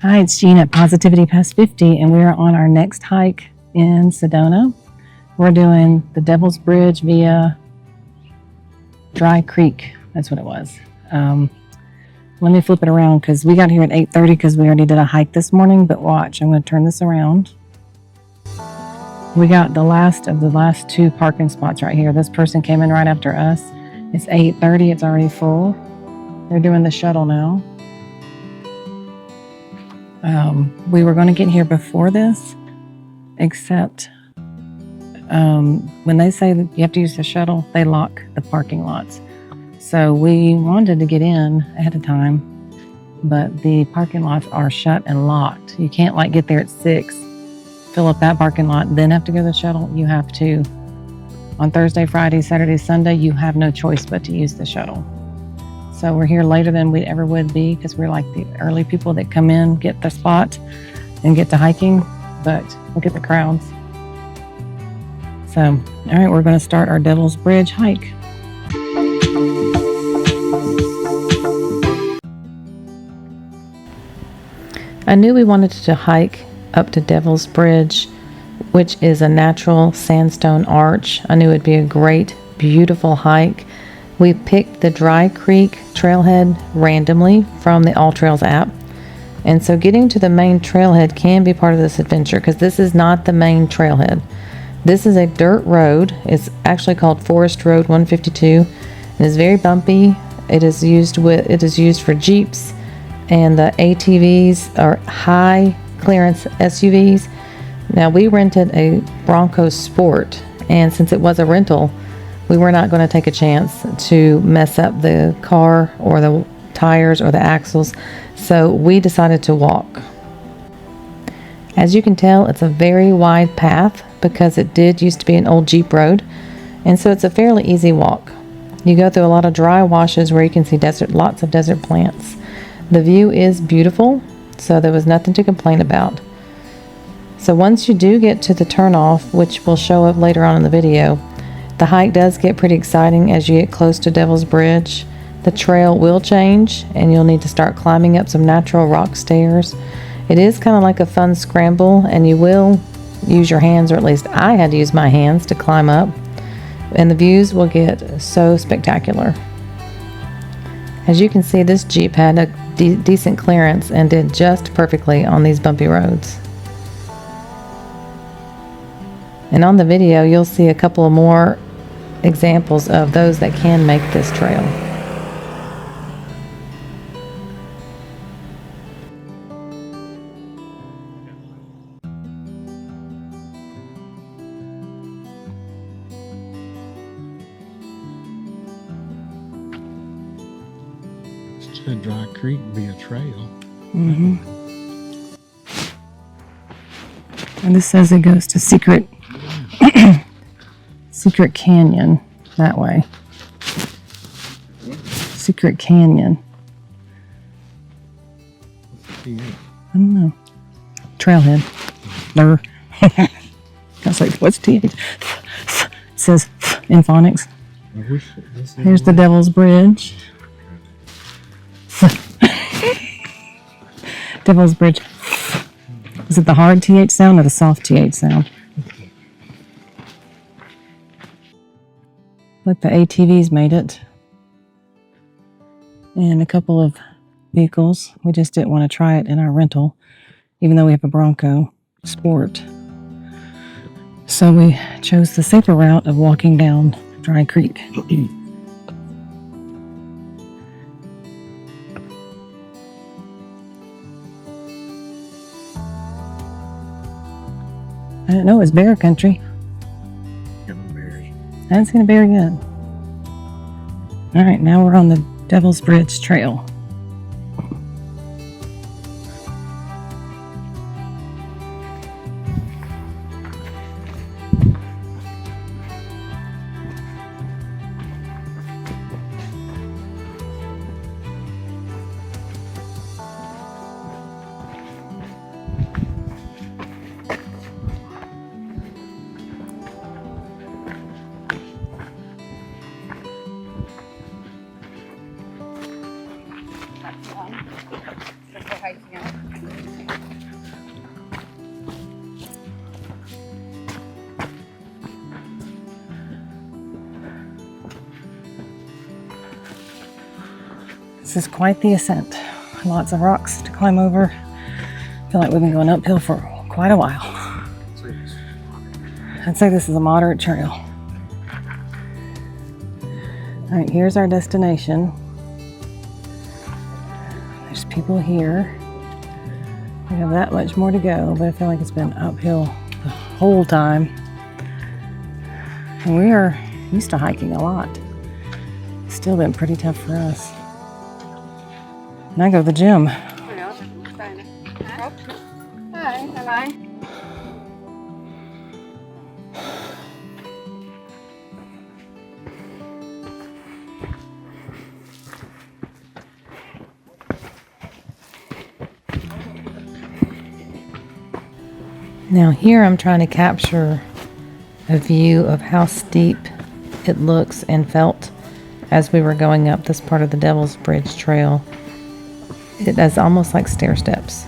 Hi, it's Jean at Positivity Past 50, and we're on our next hike in Sedona. We're doing the Devil's Bridge via Dry Creek. That's what it was. Let me flip it around because we got here at 8:30 because we already did a hike this morning, but watch, I'm going to turn this around. We got the last of the last two parking spots right here. This person came in right after us. It's 8:30, it's already full. They're doing the shuttle now. We were going to get here before this, except when they say that you have to use the shuttle, they lock the parking lots. So we wanted to get in ahead of time, but the parking lots are shut and locked. You can't like get there at 6, fill up that parking lot, then have to go to the shuttle. You have to, on Thursday, Friday, Saturday, Sunday, you have no choice but to use the shuttle. So we're here later than we ever would be because we're like the early people that come in, get the spot, and get to hiking. But look at the crowds. So, all right, we're going to start our Devil's Bridge hike. I knew we wanted to hike up to Devil's Bridge, which is a natural sandstone arch. I knew it'd be a great, beautiful hike. We picked the Dry Creek trailhead randomly from the All Trails app. And so getting to the main trailhead can be part of this adventure because this is not the main trailhead. This is a dirt road. It's actually called Forest Road 152. It is very bumpy. It is used for Jeeps, and the ATVs are high clearance SUVs. Now we rented a Bronco Sport, and since it was a rental, we were not going to take a chance to mess up the car or the tires or the axles, so we decided to walk. As you can tell, it's a very wide path because it did used to be an old Jeep road, and so it's a fairly easy walk. You go through a lot of dry washes where you can see lots of desert plants. The view is beautiful, so there was nothing to complain about. So once you do get to the turnoff, which will show up later on in the video, the hike does get pretty exciting as you get close to Devil's Bridge. The trail will change and you'll need to start climbing up some natural rock stairs. It is kind of like a fun scramble, and you will use your hands, or at least I had to use my hands to climb up, and the views will get so spectacular. As you can see, this Jeep had a decent clearance and did just perfectly on these bumpy roads. And on the video, you'll see a couple of more examples of those that can make this trail. Should Dry Creek be a trail? Mm-hmm. And this says it goes to Secret Canyon that way. Secret Canyon. I don't know. Trailhead. There. I was like, what's TH? It says in phonics. Here's the Devil's Bridge. Devil's Bridge. Is it the hard TH sound or the soft TH sound? Look, the ATVs made it. And a couple of vehicles. We just didn't want to try it in our rental, even though we have a Bronco Sport. So we chose the safer route of walking down Dry Creek. I didn't know it was bear country. I haven't seen a bear yet. All right, now we're on the Devil's Bridge Trail. This is quite the ascent. Lots of rocks to climb over. I feel like we've been going uphill for quite a while. I'd say this is a moderate trail. All right, here's our destination. There's people here. We have that much more to go, but I feel like it's been uphill the whole time. And we are used to hiking a lot. It's still been pretty tough for us. And I go to the gym. Now here I'm trying to capture a view of how steep it looks and felt as we were going up this part of the Devil's Bridge Trail. It is almost like stair steps.